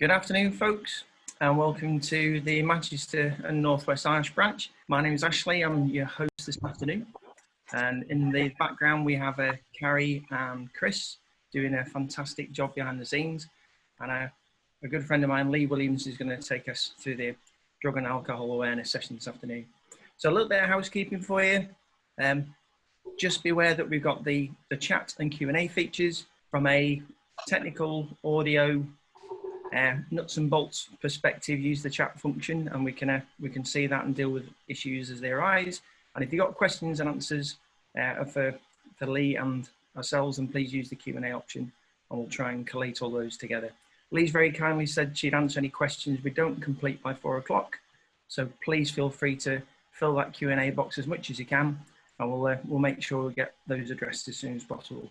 Good afternoon, folks, and welcome to the Manchester and North West IOSH branch. My name is Ashley. I'm your host this afternoon. And in the background, we have Carrie and Chris doing a fantastic job behind the scenes. And a good friend of mine, Lee Williams, is going to take us through the drug and alcohol awareness session this afternoon. So a little bit of housekeeping for you. Just be aware that we've got the chat and Q&A features. From a technical audio nuts and bolts perspective, use the chat function, and we can see that and deal with issues as they arise. And if you've got questions and answers for Lee and ourselves, then please use the Q&A option, and we'll try and collate all those together. Lee's very kindly said she'd answer any questions we don't complete by 4 o'clock, so please feel free to fill that Q&A box as much as you can, and we'll make sure we get those addressed as soon as possible.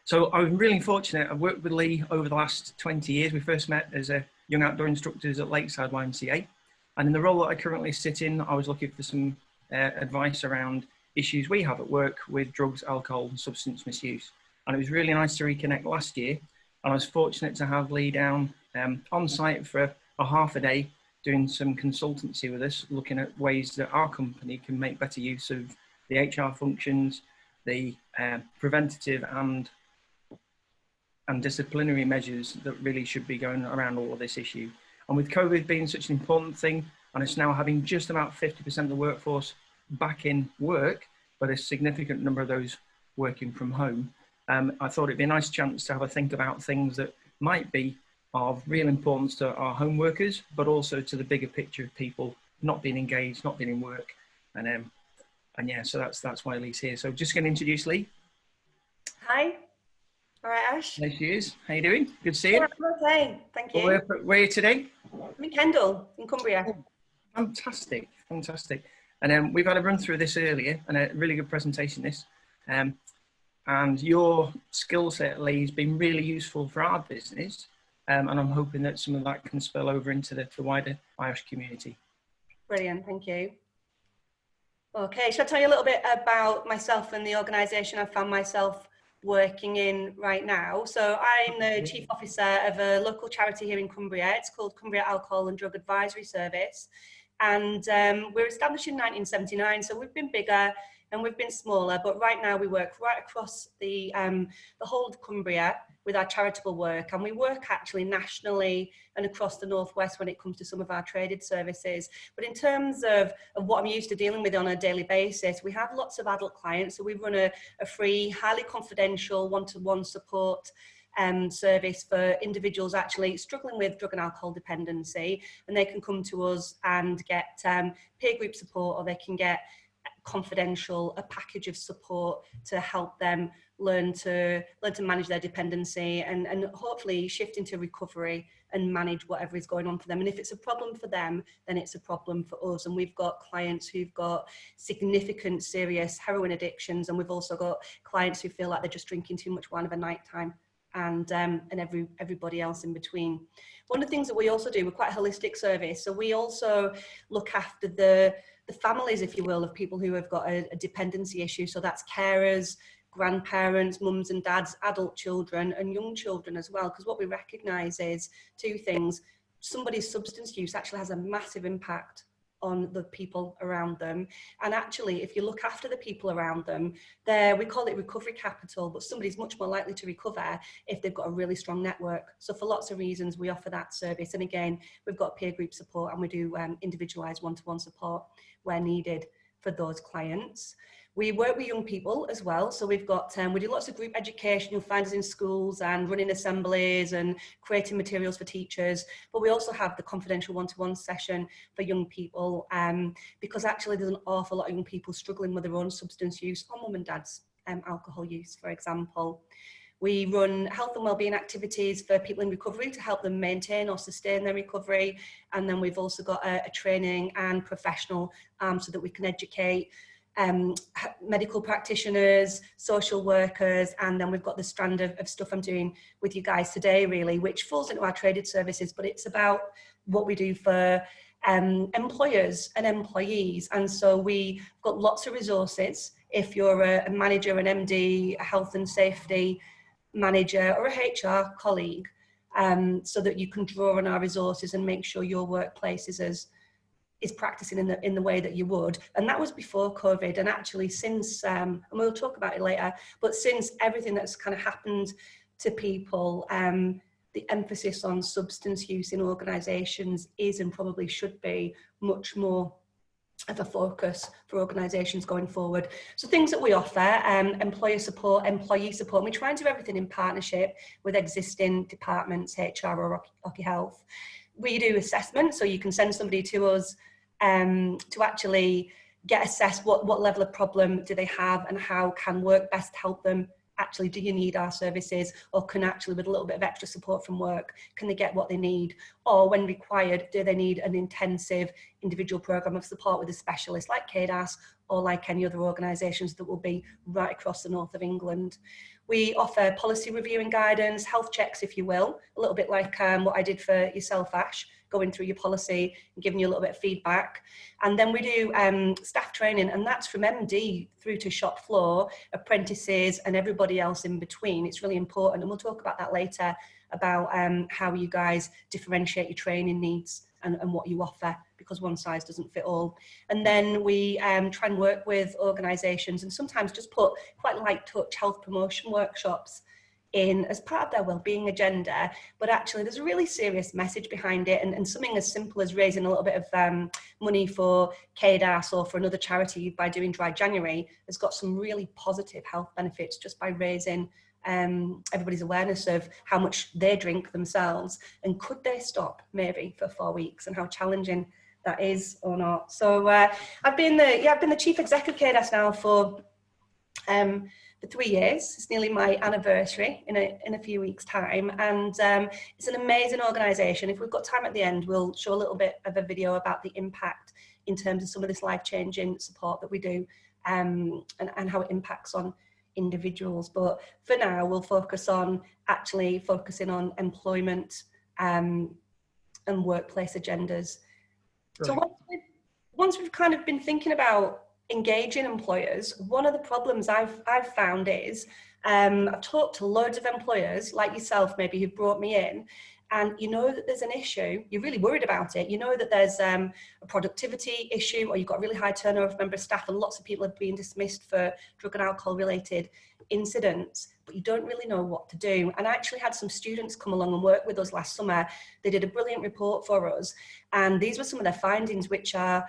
So I'm really fortunate. I've worked with Lee over the last 20 years. We first met as young outdoor instructors at Lakeside YMCA. And in the role that I currently sit in, I was looking for some advice around issues we have at work with drugs, alcohol, and substance misuse. And it was really nice to reconnect last year. And I was fortunate to have Lee down on site for a half a day doing some consultancy with us, looking at ways that our company can make better use of the HR functions, the preventative and disciplinary measures that really should be going around all of this issue. And with COVID being such an important thing, and it's now having just about 50% of the workforce back in work, but a significant number of those working from home, I thought it'd be a nice chance to have a think about things that might be of real importance to our home workers, but also to the bigger picture of people not being engaged, not being in work. And yeah, so that's why Lee's here. So just going to introduce Lee. Hi. All right, Ash. There she is. How you doing? Good to see you. Yeah, I'm okay. Thank you. Where are you today? I'm in Kendal, in Cumbria. Oh, fantastic, fantastic. And we've had a run through this earlier, and a really good presentation this. And your skill set, Lee, has been really useful for our business. And I'm hoping that some of that can spill over into the wider IOSH community. Brilliant, thank you. Okay, shall I tell you a little bit about myself and the organisation I found myself working in right now? So I'm the Chief Officer of a local charity here in Cumbria. It's called Cumbria Alcohol and Drug Advisory Service. And we're established in 1979, so we've been bigger and we've been smaller, but right now we work right across the whole of Cumbria with our charitable work, and we work actually nationally and across the Northwest when it comes to some of our traded services. But in terms of what I'm used to dealing with on a daily basis, we have lots of adult clients, so we run a free, highly confidential one-to-one support service for individuals actually struggling with drug and alcohol dependency, and they can come to us and get peer group support, or they can get a package of support to help them learn to manage their dependency and hopefully shift into recovery and manage whatever is going on for them. And if it's a problem for them, then it's a problem for us. And we've got clients who've got significant serious heroin addictions, and we've also got clients who feel like they're just drinking too much wine of a night time, and everybody else in between. One of the things that we also do, we're quite a holistic service, so we also look after the families, if you will, of people who have got a dependency issue. So that's carers, grandparents, mums and dads, adult children and young children as well, because what we recognise is two things. Somebody's substance use actually has a massive impact on the people around them, and actually if you look after the people around them, we call it recovery capital, but somebody's much more likely to recover if they've got a really strong network. So for lots of reasons we offer that service, and again we've got peer group support, and we do individualised one-to-one support where needed for those clients. We work with young people as well, so we've got we do lots of group education. You'll find us in schools and running assemblies and creating materials for teachers, but we also have the confidential one-to-one session for young people, because actually there's an awful lot of young people struggling with their own substance use, or mum and dad's alcohol use, for example. We run health and wellbeing activities for people in recovery to help them maintain or sustain their recovery, and then we've also got a training and professional so that we can educate medical practitioners, social workers, and then we've got the strand of stuff I'm doing with you guys today, really, which falls into our traded services, but it's about what we do for employers and employees. And so we've got lots of resources. If you're a manager, an MD, a health and safety manager, or a HR colleague, so that you can draw on our resources and make sure your workplace is practicing in the way that you would. And that was before COVID. And actually since, and we'll talk about it later, but since everything that's kind of happened to people, the emphasis on substance use in organisations is and probably should be much more of a focus for organisations going forward. So things that we offer, employer support, employee support, and we try and do everything in partnership with existing departments, HR or Occupational Health. We do assessment, so you can send somebody to us to actually get assessed what level of problem do they have and how can work best help them. Actually, do you need our services, or can actually, with a little bit of extra support from work, can they get what they need? Or when required, do they need an intensive individual programme of support with a specialist like Cannabis or like any other organisations that will be right across the north of England? We offer policy review and guidance, health checks, if you will, a little bit like what I did for yourself, Ash, going through your policy and giving you a little bit of feedback. And then we do staff training, and that's from MD through to shop floor, apprentices and everybody else in between. It's really important, and we'll talk about that later, about how you guys differentiate your training needs and what you offer, because one size doesn't fit all. And then we try and work with organisations and sometimes just put quite light touch health promotion workshops in as part of their wellbeing agenda, but actually there's a really serious message behind it, and something as simple as raising a little bit of money for Cannabis or for another charity by doing Dry January has got some really positive health benefits just by raising everybody's awareness of how much they drink themselves, and could they stop maybe for 4 weeks, and how challenging that is or not. So I've been the chief exec of Cannabis now for 3 years. It's nearly my anniversary in a few weeks' time, and it's an amazing organisation. If we've got time at the end, we'll show a little bit of a video about the impact in terms of some of this life-changing support that we do, and how it impacts on individuals. But for now, we'll focusing on employment and workplace agendas. Brilliant. So once we've kind of been thinking about engaging employers, one of the problems I've found is I've talked to loads of employers like yourself, maybe, who've brought me in, and you know that there's an issue, you're really worried about it, you know that there's a productivity issue, or you've got really high turnover of member staff and lots of people are being dismissed for drug and alcohol related incidents, but you don't really know what to do. And I actually had some students come along and work with us last summer. They did a brilliant report for us, and these were some of their findings, which are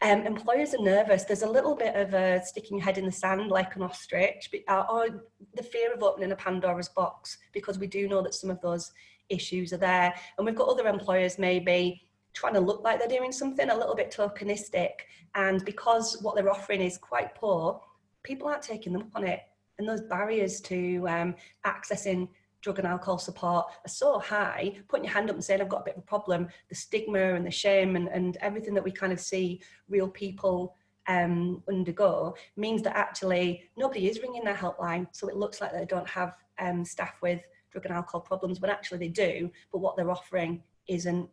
employers are nervous. There's a little bit of a sticking your head in the sand like an ostrich, or the fear of opening a Pandora's box, because we do know that some of those issues are there. And we've got other employers maybe trying to look like they're doing something a little bit tokenistic, and because what they're offering is quite poor, people aren't taking them up on it. And those barriers to accessing drug and alcohol support are so high. Putting your hand up and saying, I've got a bit of a problem, the stigma and the shame and everything that we kind of see real people undergo means that actually nobody is ringing their helpline. So it looks like they don't have staff with drug and alcohol problems, when actually they do, but what they're offering isn't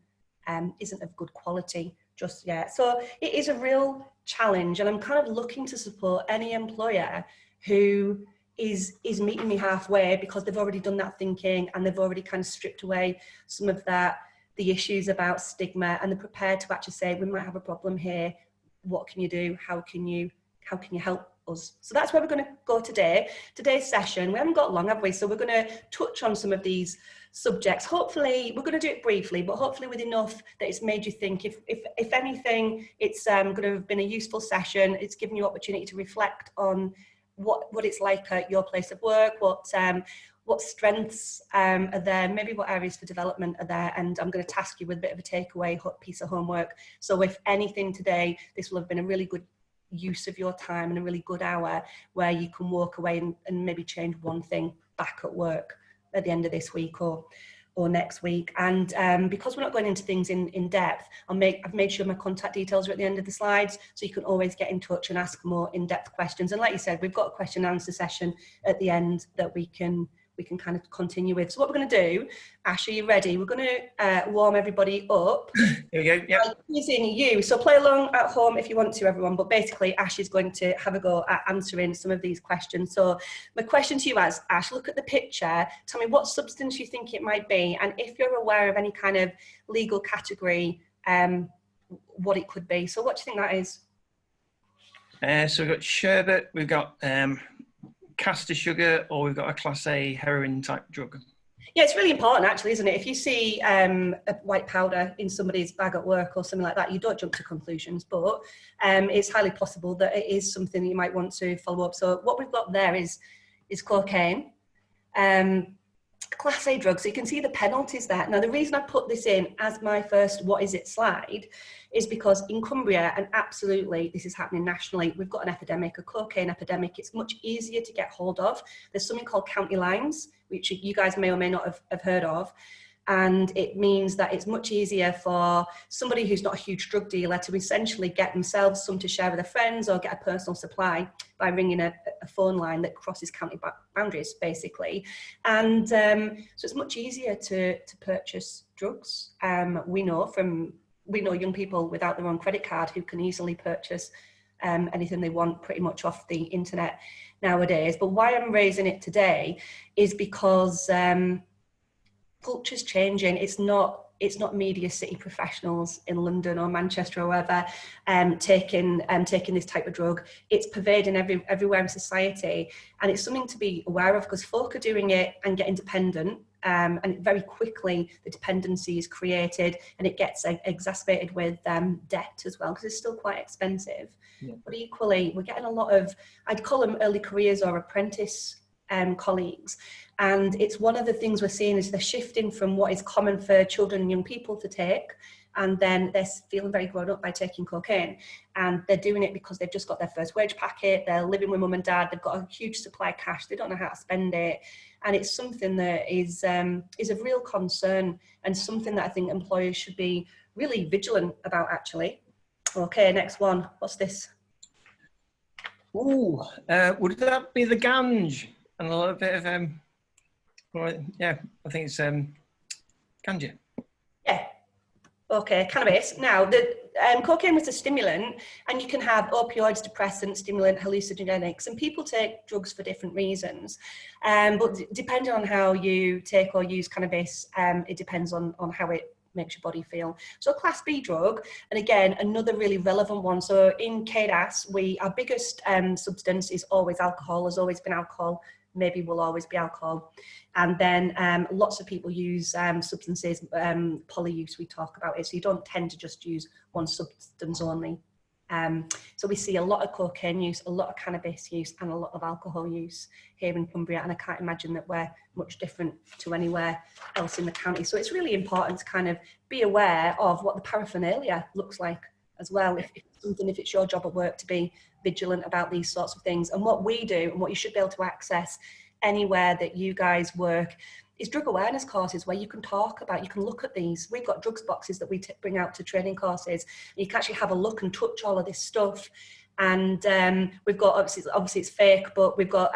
of good quality just yet. So it is a real challenge, and I'm kind of looking to support any employer who is meeting me halfway, because they've already done that thinking and they've already kind of stripped away some of the issues about stigma, and they're prepared to actually say, we might have a problem here, what can you do, how can you help us? So that's where we're going to go today. Today's session, we haven't got long, have we? So we're going to touch on some of these subjects. Hopefully, we're going to do it briefly, but hopefully with enough that it's made you think. If anything, it's going to have been a useful session. It's given you opportunity to reflect on what it's like at your place of work, what strengths are there, maybe what areas for development are there, and I'm going to task you with a bit of a takeaway piece of homework. So if anything today, this will have been a really good use of your time and a really good hour where you can walk away and maybe change one thing back at work at the end of this week or next week. And because we're not going into things in depth, I've made sure my contact details are at the end of the slides, so you can always get in touch and ask more in-depth questions. And like you said, we've got a question and answer session at the end that we can we can kind of continue with. So what we're going to do, Ash, are you ready? We're going to warm everybody up. Here we go. Yeah. Using you. So play along at home if you want to, everyone. But basically, Ash is going to have a go at answering some of these questions. So my question to you is, Ash, look at the picture. Tell me what substance you think it might be. And if you're aware of any kind of legal category, what it could be. So what do you think that is? So we've got sherbet, we've got caster sugar, or we've got a Class A heroin type drug. Yeah, it's really important actually, isn't it? If you see a white powder in somebody's bag at work or something like that, you don't jump to conclusions, but it's highly possible that it is something that you might want to follow up. So what we've got there is cocaine, Class A drugs. So you can see the penalties there. Now, the reason I put this in as my first what is it slide is because in Cumbria, and absolutely this is happening nationally, we've got an epidemic, a cocaine epidemic. It's much easier to get hold of. There's something called county lines, which you guys may or may not have heard of. And it means that it's much easier for somebody who's not a huge drug dealer to essentially get themselves some to share with their friends or get a personal supply by ringing a phone line that crosses county boundaries, basically. And so it's much easier to purchase drugs. We know young people without their own credit card who can easily purchase anything they want pretty much off the internet nowadays. But why I'm raising it today is because culture's changing. It's not media city professionals in London or Manchester or wherever taking this type of drug. It's pervading everywhere in society, and it's something to be aware of because folk are doing it and getting dependent, and very quickly the dependency is created and it gets exacerbated with debt as well because it's still quite expensive. Yeah. But equally, we're getting a lot of, I'd call them early careers or apprentice colleagues. And it's one of the things we're seeing is they're shifting from what is common for children and young people to take, and then they're feeling very grown up by taking cocaine. And they're doing it because they've just got their first wage packet, they're living with mum and dad, they've got a huge supply of cash, they don't know how to spend it. And it's something that is of real concern and something that I think employers should be really vigilant about, actually. Okay, next one. What's this? Ooh, would that be the ganj? And a little bit of, yeah, I think it's ganja. Yeah. Okay, cannabis. Now, the cocaine was a stimulant, and you can have opioids, depressants, stimulant, hallucinogenics, and people take drugs for different reasons. But depending on how you take or use cannabis, it depends on how it makes your body feel. So a Class B drug, and again, another really relevant one. So in CADAS, our biggest substance is always alcohol, has always been alcohol, maybe will always be alcohol. And then lots of people use substances, polyuse, we talk about it. So you don't tend to just use one substance only. So we see a lot of cocaine use, a lot of cannabis use, and a lot of alcohol use here in Cumbria. And I can't imagine that we're much different to anywhere else in the county. So it's really important to kind of be aware of what the paraphernalia looks like as well. If it's your job at work to be vigilant about these sorts of things. And what we do and what you should be able to access anywhere that you guys work is drug awareness courses where you can talk about, you can look at these. We've got drugs boxes that we bring out to training courses. You can actually have a look and touch all of this stuff. And we've got, obviously it's fake, but we've got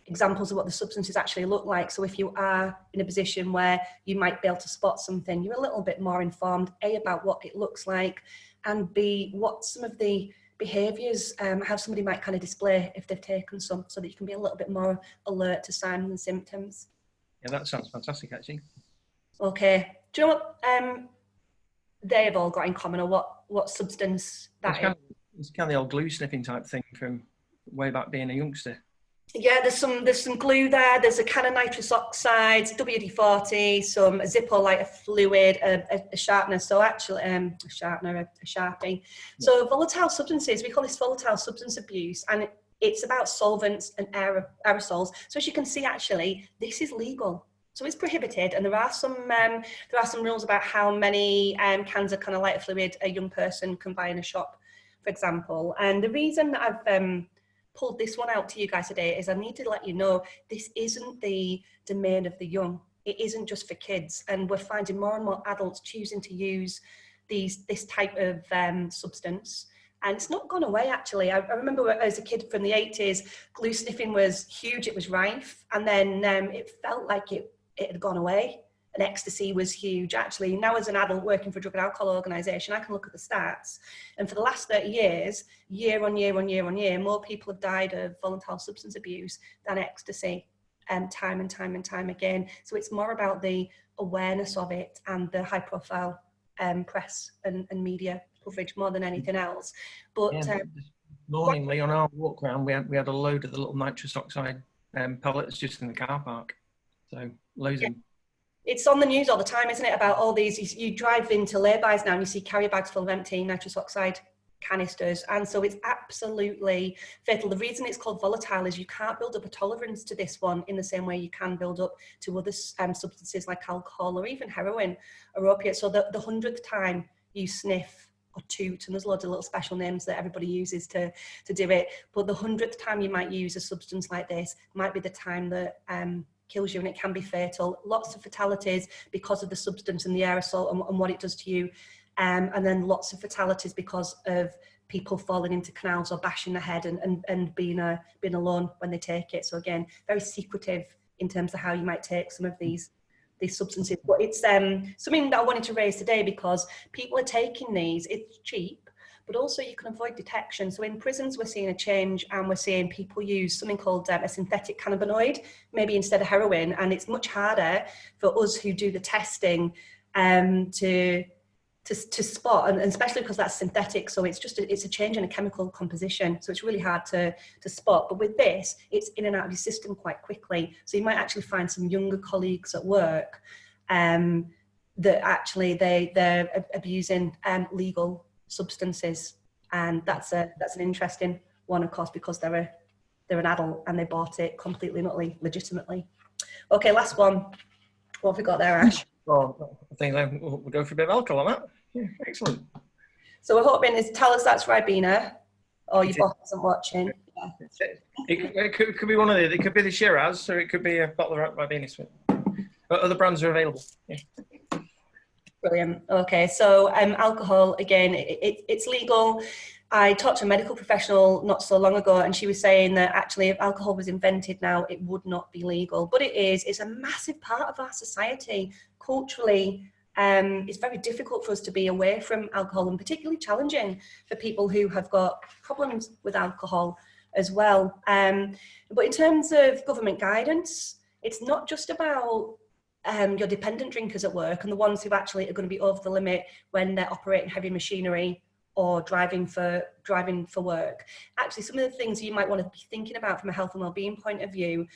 examples of what the substances actually look like. So if you are in a position where you might be able to spot something, you're a little bit more informed, A, about what it looks like, and B, what some of the behaviours, how somebody might kind of display if they've taken some, so that you can be a little bit more alert to signs and symptoms. Yeah, that sounds fantastic, actually. Okay. Do you know what they've all got in common, or what substance that is? It's kind of the old glue sniffing type thing from way back being a youngster. Yeah, there's some glue there. There's a can of nitrous oxide, WD-40, some Zippo lighter fluid, a sharpener. So actually, a Sharpie. So volatile substances, we call this volatile substance abuse, and it's about solvents and aerosols. So as you can see, actually, this is legal. So it's prohibited, and there are some rules about how many cans of kind of lighter fluid a young person can buy in a shop, for example. And the reason that I've pulled this one out to you guys today is I need to let you know this isn't the domain of the young. It isn't just for kids, and we're finding more and more adults choosing to use this type of substance. And it's not gone away, actually. I remember as a kid from the 80s, glue sniffing was huge, it was rife, and then it felt like it had gone away. And ecstasy was huge. Actually, now as an adult working for a drug and alcohol organisation, I can look at the stats. And for the last 30 years, year on year on year on year, more people have died of volatile substance abuse than ecstasy, time and time and time again. So it's more about the awareness of it and the high profile press and media coverage more than anything else. But this morning, Lee, on our walk around, we had a load of the little nitrous oxide pellets just in the car park. So loads of them. It's on the news all the time, isn't it, about all these, you drive into lay-bys now and you see carrier bags full of empty nitrous oxide canisters, and so it's absolutely fatal. The reason it's called volatile is you can't build up a tolerance to this one in the same way you can build up to other substances like alcohol or even heroin or opiates. So the 100th time you sniff or toot, and there's loads of little special names that everybody uses to do it, but the 100th time you might use a substance like this might be the time that kills you, and it can be fatal. Lots of fatalities because of the substance and the aerosol and what it does to you. And then lots of fatalities because of people falling into canals or bashing their head and being alone when they take it. So again, very secretive in terms of how you might take some of these substances. But it's something that I wanted to raise today because people are taking these. It's cheap, but also you can avoid detection. So in prisons, we're seeing a change, and we're seeing people use something called a synthetic cannabinoid, maybe instead of heroin. And it's much harder for us who do the testing to spot, and especially because that's synthetic. So it's a change in a chemical composition. So it's really hard to spot. But with this, it's in and out of your system quite quickly. So you might actually find some younger colleagues at work that actually they're abusing legal substances, and that's an interesting one, of course, because they're an adult and they bought it completely and utterly legitimately. Okay, last one. What have we got there, Ash? Well, I think we'll go for a bit of alcohol on that. Yeah, excellent. So we're hoping is tell us that's Ribena, or your boss isn't watching. Yeah. It could be one of the. It could be the Shiraz, or it could be a bottle of Ribena. But other brands are available. Yeah. Brilliant. Okay, so alcohol, again, it's legal. I talked to a medical professional not so long ago, and she was saying that actually if alcohol was invented now, it would not be legal. But it is. It's a massive part of our society. Culturally, it's very difficult for us to be away from alcohol, and particularly challenging for people who have got problems with alcohol as well. But in terms of government guidance, it's not just about your dependent drinkers at work and the ones who actually are going to be over the limit when they're operating heavy machinery or driving for work. Actually, some of the things you might want to be thinking about from a health and wellbeing point of view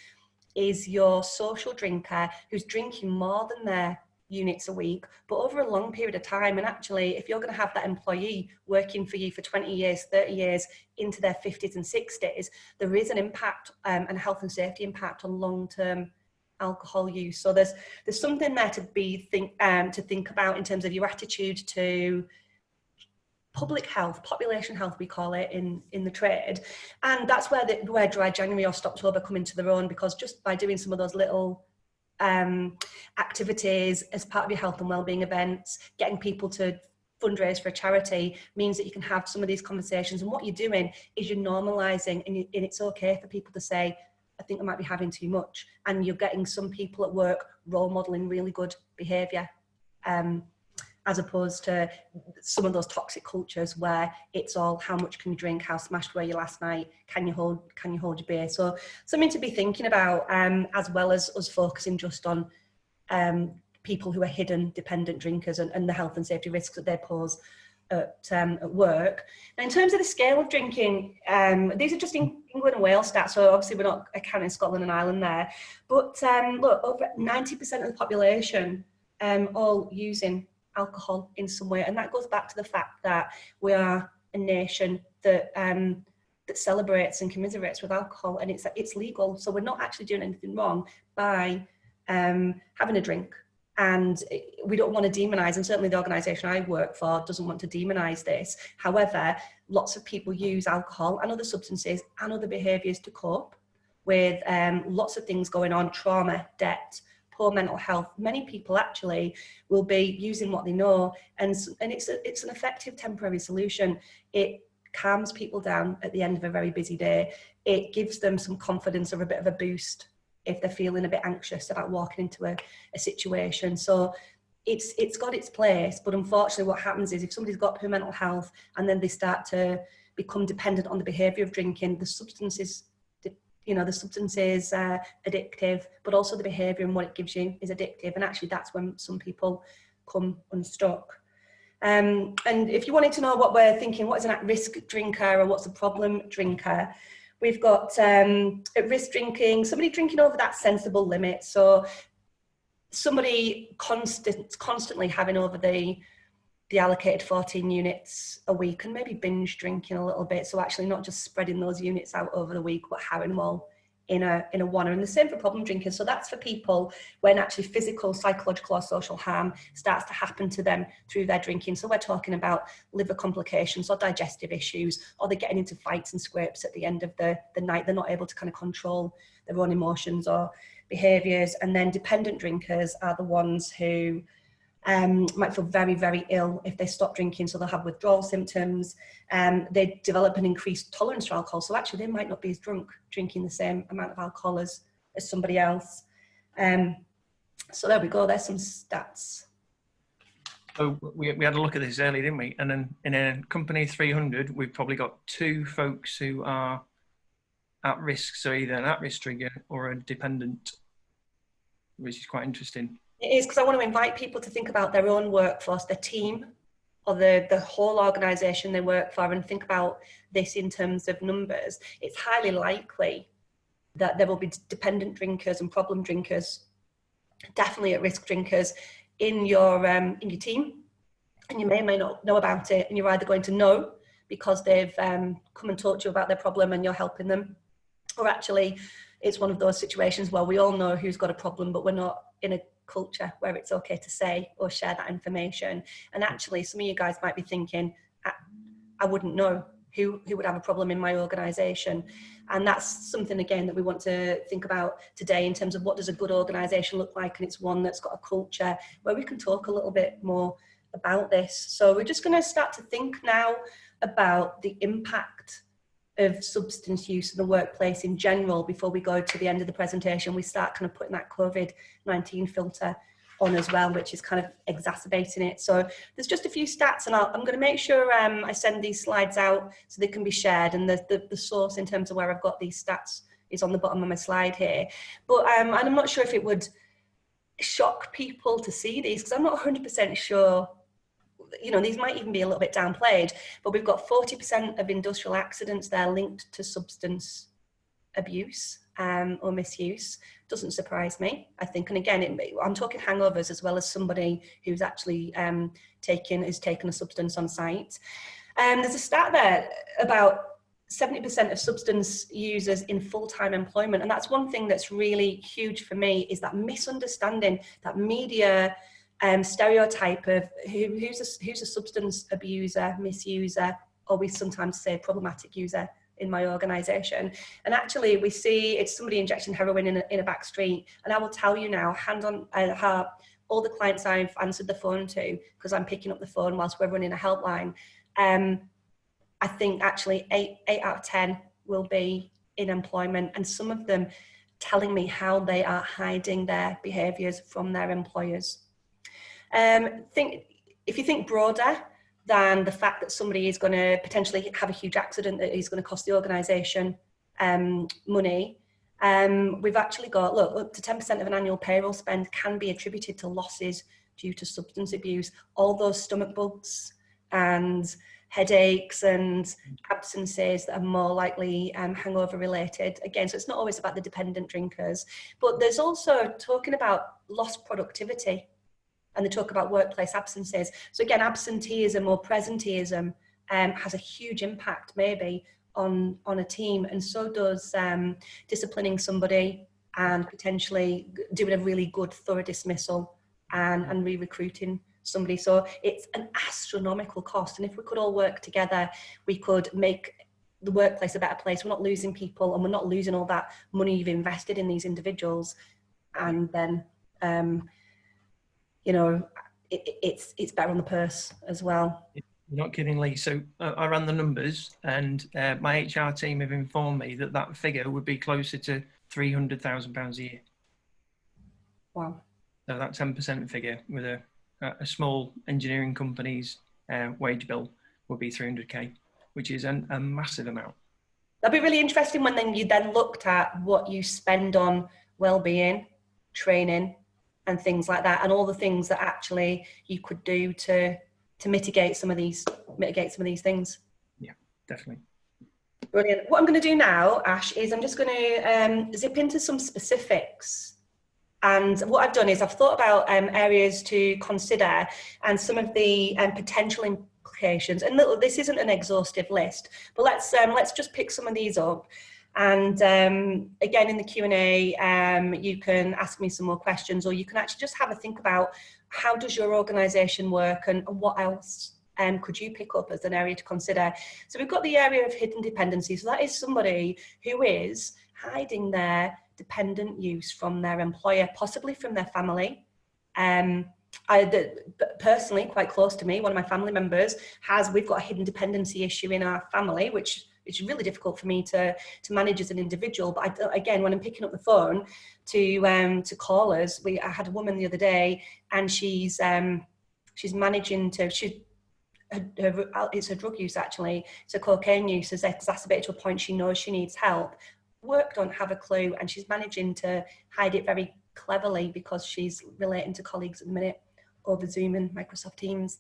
is your social drinker who's drinking more than their units a week, but over a long period of time. And actually, if you're going to have that employee working for you for 20 years, 30 years into their 50s and 60s, there is an impact and a health and safety impact on long-term alcohol use. So there's something there to think about in terms of your attitude to public health, population health, we call it in the trade. And that's where Dry January or Stoptober come into their own, because just by doing some of those little activities as part of your health and wellbeing events, getting people to fundraise for a charity means that you can have some of these conversations. And what you're doing is you're normalizing, and it's okay for people to say, I think I might be having too much. And you're getting some people at work role modeling really good behavior, as opposed to some of those toxic cultures where it's all how much can you drink, how smashed were you last night, can you hold your beer. So something to be thinking about, as well as us focusing just on people who are hidden dependent drinkers and the health and safety risks that they pose at work. Now, in terms of the scale of drinking, these are just in England and Wales stats, so obviously we're not counting Scotland and Ireland there, but look, over 90% of the population all using alcohol in some way, and that goes back to the fact that we are a nation that celebrates and commiserates with alcohol, and it's legal, so we're not actually doing anything wrong by having a drink. And we don't want to demonize, and certainly the organisation I work for doesn't want to demonize this. However, lots of people use alcohol and other substances and other behaviours to cope with lots of things going on, trauma, debt, poor mental health. Many people actually will be using what they know, and it's an effective temporary solution. It calms people down at the end of a very busy day. It gives them some confidence or a bit of a boost if they're feeling a bit anxious about walking into a situation. So it's got its place, but unfortunately what happens is if somebody's got poor mental health and then they start to become dependent on the behaviour of drinking, the substance is addictive, but also the behaviour and what it gives you is addictive. And actually that's when some people come unstuck. And if you wanted to know what we're thinking, what is an at-risk drinker or what's a problem drinker, we've got at-risk drinking, somebody drinking over that sensible limit. So somebody constantly having over the allocated 14 units a week and maybe binge drinking a little bit. So actually not just spreading those units out over the week, but having them all in a one. And the same for problem drinkers. So that's for people when actually physical, psychological or social harm starts to happen to them through their drinking. So we're talking about liver complications or digestive issues, or they're getting into fights and scrapes at the end of the night. They're not able to kind of control their own emotions or behaviours. And then dependent drinkers are the ones who might feel very, very ill if they stop drinking. So they'll have withdrawal symptoms. They develop an increased tolerance for alcohol. So actually they might not be as drunk drinking the same amount of alcohol as somebody else. So there we go. There's some stats. So we had a look at this earlier, didn't we? And then in a company 300, we've probably got 2 folks who are at risk. So either an at-risk trigger or a dependent, which is quite interesting. It is, because I want to invite people to think about their own workforce, their team, or the whole organisation they work for, and think about this in terms of numbers. It's highly likely that there will be dependent drinkers and problem drinkers, definitely at-risk drinkers in your team, and you may or may not know about it, and you're either going to know because they've come and talked to you about their problem and you're helping them, or actually it's one of those situations where we all know who's got a problem, but we're not in a culture where it's okay to say or share that information. And actually some of you guys might be thinking, I wouldn't know who would have a problem in my organisation. And that's something again that we want to think about today in terms of what does a good organisation look like, and it's one that's got a culture where we can talk a little bit more about this. So we're just going to start to think now about the impact of substance use in the workplace in general before we go to the end of the presentation. We start kind of putting that COVID-19 filter on as well, which is kind of exacerbating it. So there's just a few stats, and I'm going to make sure I send these slides out so they can be shared, and the source in terms of where I've got these stats is on the bottom of my slide here. But and I'm not sure if it would shock people to see these, because I'm not 100% sure, you know, these might even be a little bit downplayed, but we've got 40% of industrial accidents there linked to substance abuse or misuse. Doesn't surprise me, I think. And again, I'm talking hangovers as well as somebody who's actually taken a substance on site. There's a stat there about 70% of substance users in full-time employment. And that's one thing that's really huge for me, is that misunderstanding, that media stereotype of who's a substance abuser, misuser, or we sometimes say problematic user in my organisation. And actually we see it's somebody injecting heroin in a back street. And I will tell you now, hand on heart, all the clients I've answered the phone to, because I'm picking up the phone whilst we're running a helpline, I think actually 8 out of 10 will be in employment, and some of them telling me how they are hiding their behaviours from their employers. If you think broader than the fact that somebody is going to potentially have a huge accident that is going to cost the organisation money, we've actually got, look, up to 10% of an annual payroll spend can be attributed to losses due to substance abuse. All those stomach bugs and headaches and absences that are more likely hangover related. Again, so it's not always about the dependent drinkers, but there's also talking about lost productivity, and they talk about workplace absences. So again, absenteeism or presenteeism has a huge impact maybe on a team, and so does disciplining somebody and potentially doing a really good thorough dismissal and re-recruiting somebody. So it's an astronomical cost, and if we could all work together, we could make the workplace a better place. We're not losing people, and we're not losing all that money you've invested in these individuals, and then you know, it's better on the purse as well. You're not kidding, Lee. So I ran the numbers, and my HR team have informed me that that figure would be closer to £300,000 a year. Wow. So that 10% figure with a small engineering company's wage bill would be 300k, which is a massive amount. That'd be really interesting when then you then looked at what you spend on well-being, training, and things like that, and all the things that actually you could do to mitigate some of these things. Yeah, definitely. Brilliant. What I'm going to do now, Ash, is I'm just going to zip into some specifics. And what I've done is I've thought about areas to consider and some of the potential implications. And this isn't an exhaustive list, but let's just pick some of these up. And again, in the Q&A, you can ask me some more questions, or you can actually just have a think about how does your organisation work and what else could you pick up as an area to consider. So we've got the area of hidden dependency. So that is somebody who is hiding their dependent use from their employer, possibly from their family. Personally, quite close to me, one of my family members we've got a hidden dependency issue in our family, which it's really difficult for me to manage as an individual. But again, when I'm picking up the phone to callers, I had a woman the other day, and she's managing to, it's her drug use actually, so cocaine use has exacerbated to a point she knows she needs help. Work don't have a clue, and she's managing to hide it very cleverly because she's relating to colleagues at the minute over Zoom and Microsoft Teams.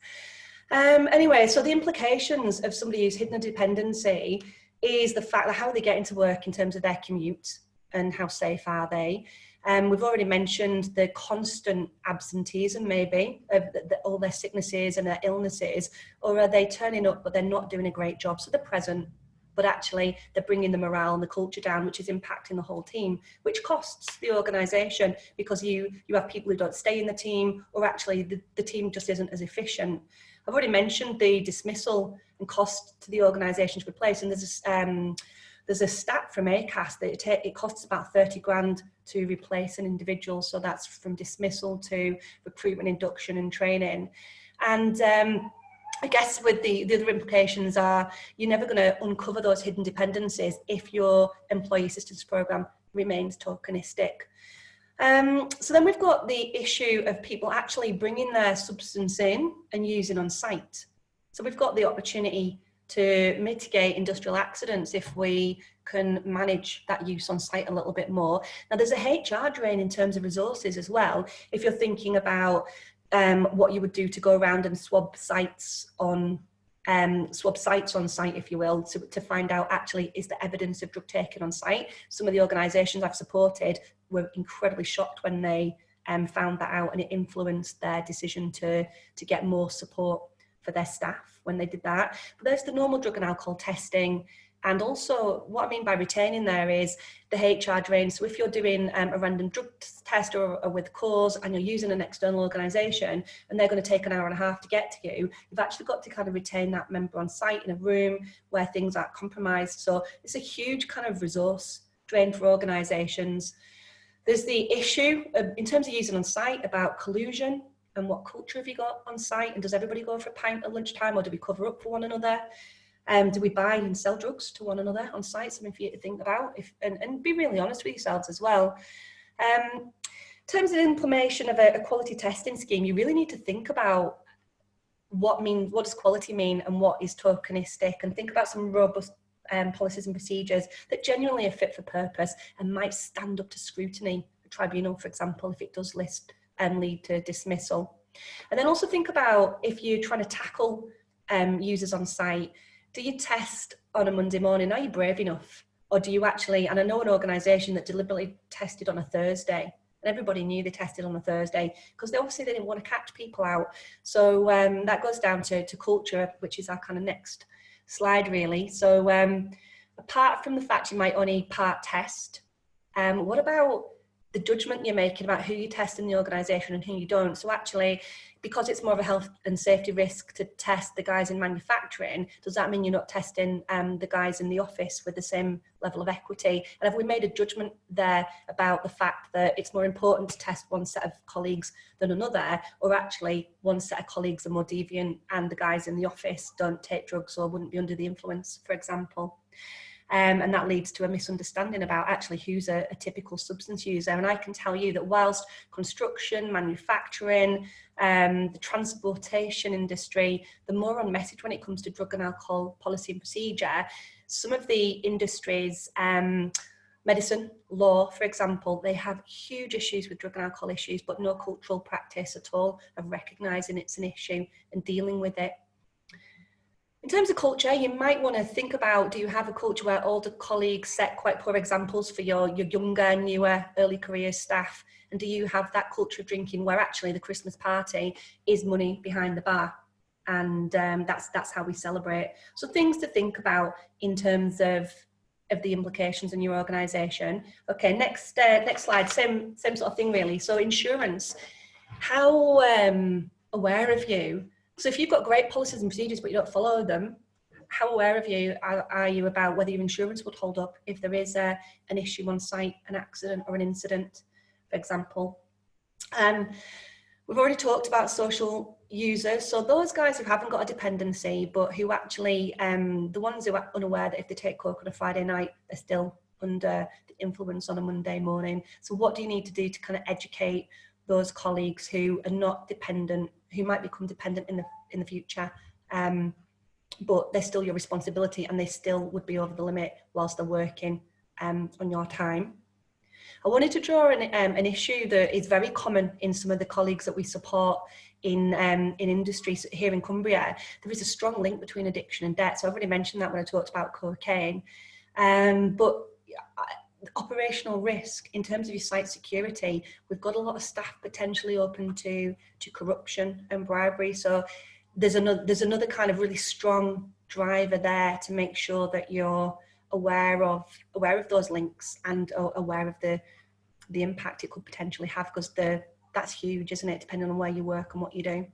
Anyway, so the implications of somebody who's hidden a dependency is the fact that how they get into work in terms of their commute and how safe are they. We've already mentioned the constant absenteeism maybe of all their sicknesses and their illnesses, or are they turning up but they're not doing a great job? So they're present, but actually they're bringing the morale and the culture down, which is impacting the whole team, which costs the organisation because you have people who don't stay in the team, or actually the team just isn't as efficient. I've already mentioned the dismissal and cost to the organisation to replace, and there's a stat from ACAS that it costs about 30 grand to replace an individual. So that's from dismissal to recruitment, induction and training. And I guess with the other implications are you're never going to uncover those hidden dependencies if your employee assistance program remains tokenistic. So then we've got the issue of people actually bringing their substance in and using on site. So we've got the opportunity to mitigate industrial accidents if we can manage that use on site a little bit more. Now there's a HR drain in terms of resources as well. If you're thinking about what you would do to go around and swab sites on site, if you will, to find out actually is there evidence of drug taking on site. Some of the organisations I've supported were incredibly shocked when they found that out, and it influenced their decision to get more support for their staff when they did that. But there's the normal drug and alcohol testing. And also what I mean by retaining there is the HR drain. So if you're doing a random drug test or with cause and you're using an external organisation and they're going to take an hour and a half to get to you, you've actually got to kind of retain that member on site in a room where things aren't compromised. So it's a huge kind of resource drain for organisations. There's the issue of, in terms of using on site, about collusion and what culture have you got on site, and does everybody go for a pint at lunchtime, or do we cover up for one another? Do we buy and sell drugs to one another on site? Something for you to think about, and be really honest with yourselves as well. In terms of the implementation of a quality testing scheme, you really need to think about what does quality mean and what is tokenistic, and think about some robust policies and procedures that genuinely are fit for purpose and might stand up to scrutiny. A tribunal, for example, if it does list and lead to dismissal. And then also think about if you're trying to tackle users on site, do you test on a Monday morning? Are you brave enough? Or do you actually, and I know an organisation that deliberately tested on a Thursday, and everybody knew they tested on a Thursday because they didn't want to catch people out. So that goes down to culture, which is our kind of next slide really. So apart from the fact you might only part test, what about the judgment you're making about who you test in the organisation and who you don't? So actually, because it's more of a health and safety risk to test the guys in manufacturing, does that mean you're not testing the guys in the office with the same level of equity? And have we made a judgment there about the fact that it's more important to test one set of colleagues than another, or actually one set of colleagues are more deviant and the guys in the office don't take drugs or wouldn't be under the influence, for example? And that leads to a misunderstanding about actually who's a typical substance user. And I can tell you that whilst construction, manufacturing, the transportation industry, the more on message when it comes to drug and alcohol policy and procedure, some of the industries, medicine, law, for example, they have huge issues with drug and alcohol issues, but no cultural practice at all of recognising it's an issue and dealing with it. In terms of culture, you might want to think about, do you have a culture where older colleagues set quite poor examples for your younger, newer, early career staff? And do you have that culture of drinking where actually the Christmas party is money behind the bar? And that's how we celebrate. So things to think about in terms of the implications in your organisation. Okay, next slide, same sort of thing really. So insurance, how aware of you? So if you've got great policies and procedures but you don't follow them, how aware of you are you about whether your insurance would hold up if there is an issue on site, an accident or an incident, for example? We've already talked about social users. So those guys who haven't got a dependency, but who actually, the ones who are unaware that if they take coke on a Friday night, they're still under the influence on a Monday morning. So what do you need to do to kind of educate those colleagues who are not dependent, who might become dependent in the future, but they're still your responsibility and they still would be over the limit whilst they're working on your time? I wanted to draw an issue that is very common in some of the colleagues that we support in industry here in Cumbria. There is a strong link between addiction and debt. So I've already mentioned that when I talked about cocaine, but operational risk in terms of your site security, we've got a lot of staff potentially open to corruption and bribery. So there's another kind of really strong driver there to make sure that you're aware of those links and aware of the impact it could potentially have, because that's huge, isn't it, depending on where you work and what you do.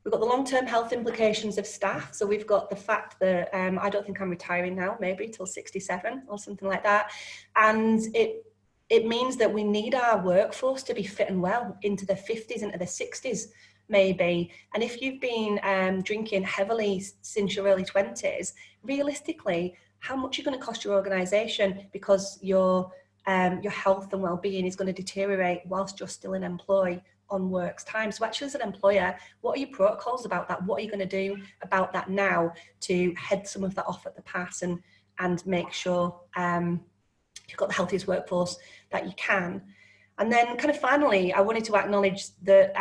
We've got the long-term health implications of staff. So we've got the fact that I don't think I'm retiring now, maybe till 67 or something like that. And it means that we need our workforce to be fit and well into their 50s, into their 60s, maybe. And if you've been drinking heavily since your early 20s, realistically, how much are you going to cost your organisation because your health and well-being is going to deteriorate whilst you're still in employ on work's time? So actually as an employer, what are your protocols about that? What are you going to do about that now to head some of that off at the pass and make sure you've got the healthiest workforce that you can? And then kind of finally, I wanted to acknowledge that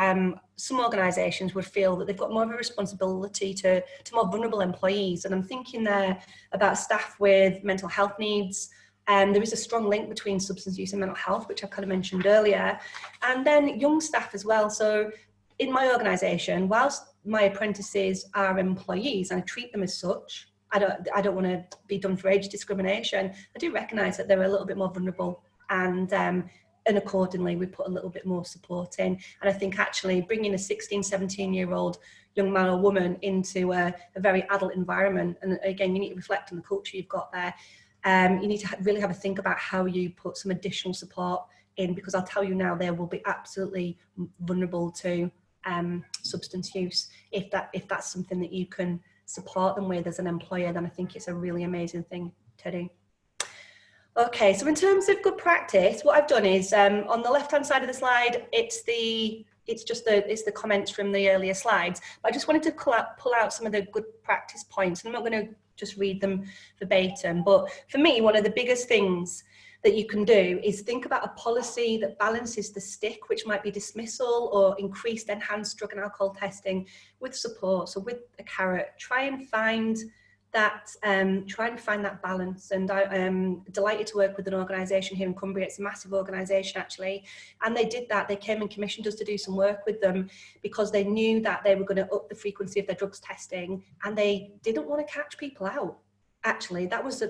some organisations would feel that they've got more of a responsibility to more vulnerable employees. And I'm thinking there about staff with mental health needs. There is a strong link between substance use and mental health, which I kind of mentioned earlier. And then young staff as well. So in my organisation, whilst my apprentices are employees and I treat them as such, I don't want to be done for age discrimination. I do recognise that they're a little bit more vulnerable, and accordingly we put a little bit more support in. And I think actually bringing a 16, 17-year-old young man or woman into a very adult environment, and again, you need to reflect on the culture you've got there. You need to really have a think about how you put some additional support in, because I'll tell you now, they will be absolutely vulnerable to substance use. If that's something that you can support them with as an employer, then I think it's a really amazing thing to do. Okay, so in terms of good practice, what I've done is on the left-hand side of the slide, it's the comments from the earlier slides. But I just wanted to pull out some of the good practice points, and I'm not going to just read them verbatim. But for me, one of the biggest things that you can do is think about a policy that balances the stick, which might be dismissal or increased enhanced drug and alcohol testing, with support. So with a carrot, try and find that balance. And I'm delighted to work with an organisation here in Cumbria. It's a massive organisation actually, and they did that. They came and commissioned us to do some work with them because they knew that they were going to up the frequency of their drugs testing, and they didn't want to catch people out. Actually, that was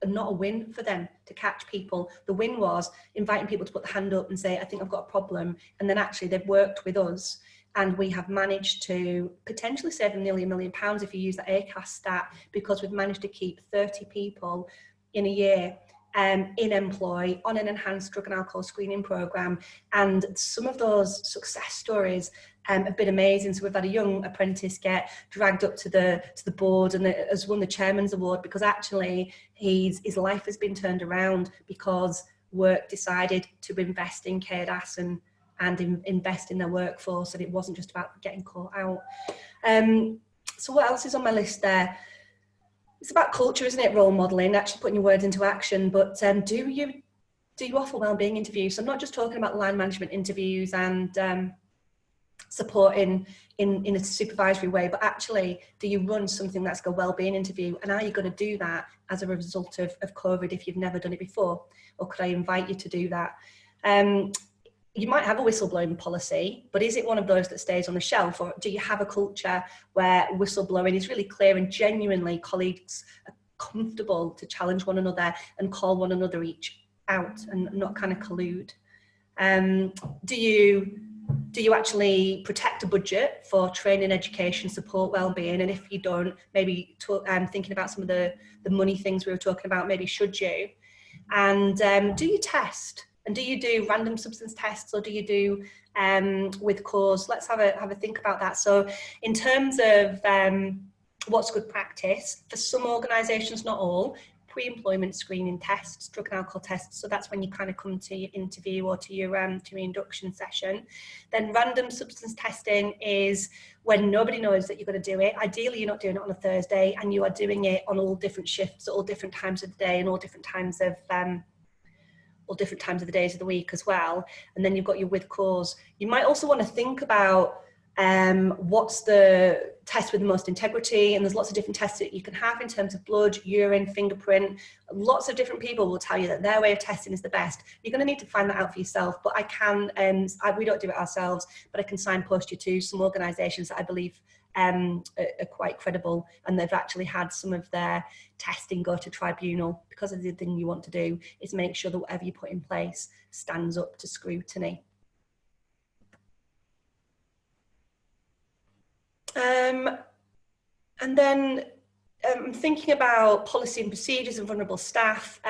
not a win for them to catch people. The win was inviting people to put the hand up and say, I think I've got a problem, and then actually they've worked with us And we have managed to potentially save them nearly £1 million if you use that ACAS stat, because we've managed to keep 30 people in a year in employ on an enhanced drug and alcohol screening program. And some of those success stories have been amazing. So we've had a young apprentice get dragged up to the board and has won the chairman's award, because actually his life has been turned around because work decided to invest in CADAS and invest in their workforce, and it wasn't just about getting caught out. So what else is on my list there? It's about culture, isn't it? Role modelling, actually putting your words into action. But do you offer wellbeing interviews? So I'm not just talking about line management interviews and supporting in a supervisory way, but actually, do you run something that's a wellbeing interview? And are you going to do that as a result of COVID if you've never done it before? Or could I invite you to do that? You might have a whistleblowing policy, but is it one of those that stays on the shelf? Or do you have a culture where whistleblowing is really clear and genuinely colleagues are comfortable to challenge one another and call one another each out and not kind of collude? Do you actually protect a budget for training, education, support, wellbeing? And if you don't, maybe thinking about some of the money things we were talking about, maybe should you? And do you test? And do you do random substance tests, or do you do with cause? Let's have a think about that. So in terms of what's good practice, for some organisations, not all, pre-employment screening tests, drug and alcohol tests. So that's when you kind of come to your interview or to your induction session. Then random substance testing is when nobody knows that you're going to do it. Ideally, you're not doing it on a Thursday, and you are doing it on all different shifts, all different times of the day, and all different times of the days of the week as well. And then you've got your with cause. You might also want to think about what's the test with the most integrity, and there's lots of different tests that you can have in terms of blood, urine, fingerprint. Lots of different people will tell you that their way of testing is the best. You're going to need to find that out for yourself, but I can, we don't do it ourselves, but I can signpost you to some organisations that I believe are quite credible, and they've actually had some of their testing go to tribunal, because of the thing you want to do is make sure that whatever you put in place stands up to scrutiny. And then thinking about policy and procedures and vulnerable staff,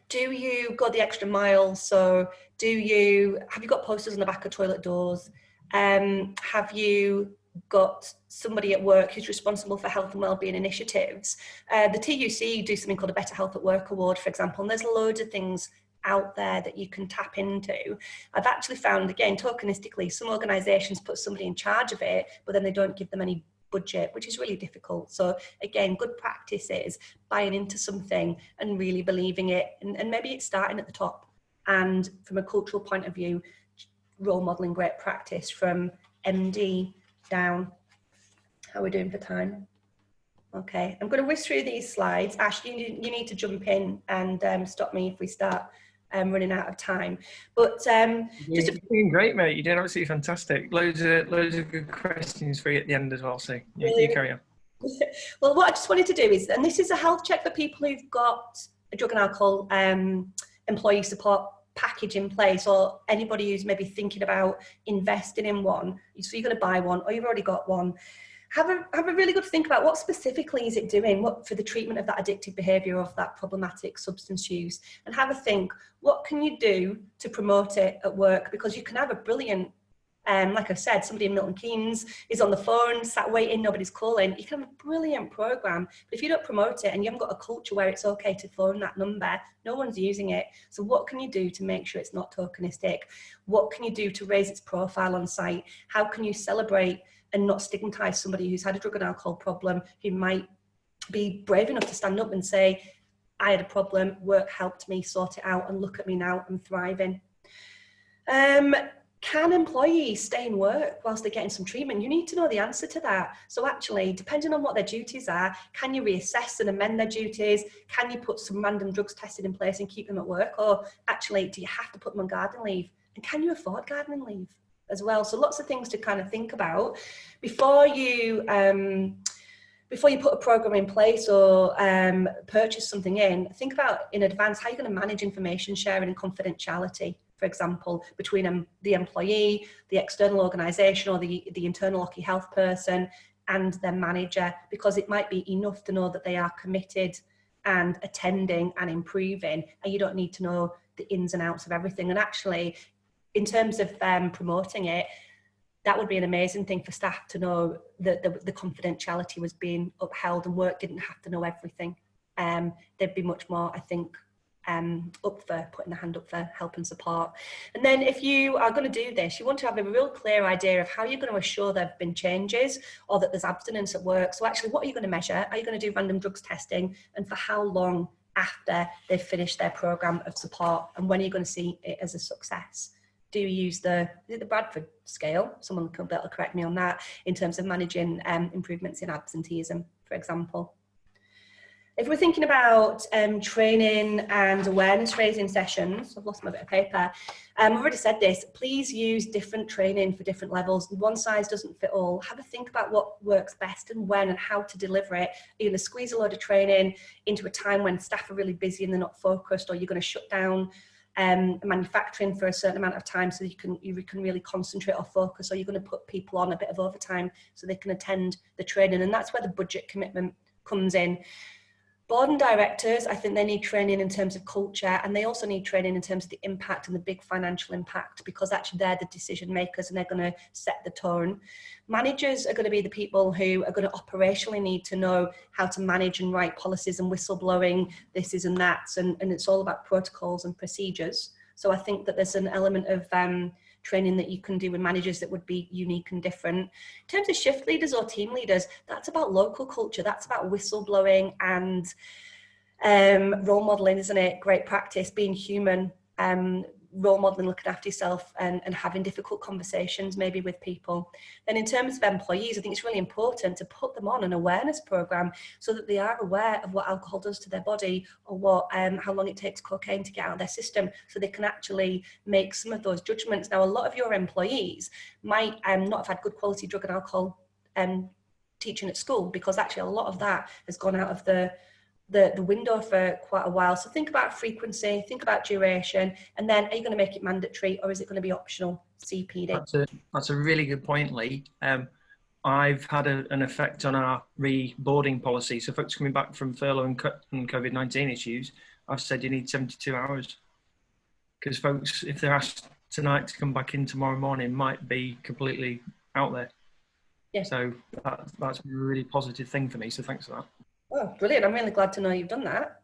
do you go the extra mile? So have you got posters on the back of toilet doors? Have you got somebody at work who's responsible for health and wellbeing initiatives? The TUC do something called a Better Health at Work Award, for example, and there's loads of things out there that you can tap into. I've actually found, again, tokenistically, some organisations put somebody in charge of it, but then they don't give them any budget, which is really difficult. So again, good practice is buying into something and really believing it, and maybe it's starting at the top. And from a cultural point of view, role modelling great practice from MD down. How are we doing for time? Okay, I'm going to whisk through these slides. Ash, you need to jump in and stop me if we start running out of time. But you're doing great, mate. You're doing absolutely fantastic. Loads of good questions for you at the end as well. So you carry on. Well, what I just wanted to do is, and this is a health check for people who've got a drug and alcohol employee support package in place, or anybody who's maybe thinking about investing in one. So you're going to buy one, or you've already got one. Have a really good think about what specifically is it doing, what for the treatment of that addictive behaviour, of that problematic substance use, and have a think, what can you do to promote it at work? Because you can have a brilliant, like I said, somebody in Milton Keynes is on the phone, sat waiting, nobody's calling. You can have a brilliant programme, but if you don't promote it and you haven't got a culture where it's okay to phone that number, no one's using it. So what can you do to make sure it's not tokenistic? What can you do to raise its profile on site? How can you celebrate and not stigmatise somebody who's had a drug and alcohol problem, who might be brave enough to stand up and say, I had a problem, work helped me sort it out, and look at me now, I'm thriving. Can employees stay in work whilst they're getting some treatment? You need to know the answer to that. So actually, depending on what their duties are, can you reassess and amend their duties? Can you put some random drugs tested in place and keep them at work? Or actually, do you have to put them on gardening leave? And can you afford gardening leave as well? So lots of things to kind of think about before you put a program in place or purchase something in. Think about in advance how you're going to manage information sharing and confidentiality for example, between the employee, the external organisation, or the internal occupational health person and their manager, because it might be enough to know that they are committed and attending and improving, and you don't need to know the ins and outs of everything. And actually, in terms of promoting it, that would be an amazing thing for staff to know that the confidentiality was being upheld and work didn't have to know everything. They'd be much more, I think, up for putting their hand up for help and support. And then if you are going to do this, you want to have a real clear idea of how you're going to assure there have been changes or that there's abstinence at work. So actually, what are you going to measure? Are you going to do random drugs testing, and for how long after they've finished their programme of support, and when are you going to see it as a success? Do you use the Bradford scale? Someone can be able to correct me on that, in terms of managing improvements in absenteeism, for example. If we're thinking about training and awareness raising sessions, I've lost my bit of paper. I've already said this, please use different training for different levels. One size doesn't fit all. Have a think about what works best and when and how to deliver it. You're going to squeeze a load of training into a time when staff are really busy and they're not focused, or you're going to shut down manufacturing for a certain amount of time so you can really concentrate or focus, or you're going to put people on a bit of overtime so they can attend the training. And that's where the budget commitment comes in. Board and directors, I think they need training in terms of culture, and they also need training in terms of the impact and the big financial impact, because actually they're the decision makers and they're going to set the tone. Managers are going to be the people who are going to operationally need to know how to manage and write policies and whistleblowing, this is and that's, and it's all about protocols and procedures. So I think that there's an element of training that you can do with managers that would be unique and different. In terms of shift leaders or team leaders, that's about local culture, that's about whistleblowing and role modelling, isn't it? Great practice, being human, role modelling, looking after yourself and having difficult conversations maybe with people. Then in terms of employees, I think it's really important to put them on an awareness programme so that they are aware of what alcohol does to their body, or what how long it takes cocaine to get out of their system, so they can actually make some of those judgments. Now, a lot of your employees might not have had good quality drug and alcohol teaching at school, because actually a lot of that has gone out of the window for quite a while. So think about frequency, think about duration, and then are you going to make it mandatory, or is it going to be optional CPD? That's a really good point, Lee. I've had an effect on our reboarding policy. So folks coming back from furlough and COVID-19 issues, I've said you need 72 hours. Because folks, if they're asked tonight to come back in tomorrow morning, might be completely out there. Yeah. So that's a really positive thing for me. So thanks for that. Oh, brilliant. I'm really glad to know you've done that.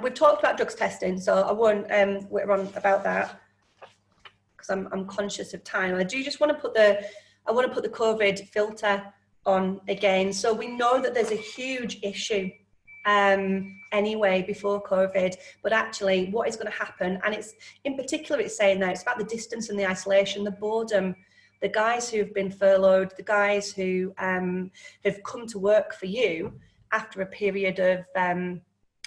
We've talked about drugs testing, so I won't whitter on about that because I'm conscious of time. I do just want to put the COVID filter on again. So we know that there's a huge issue anyway before COVID, but actually what is going to happen, and it's in particular, it's saying that it's about the distance and the isolation, the boredom. The guys who've been furloughed, the guys who have come to work for you after a period of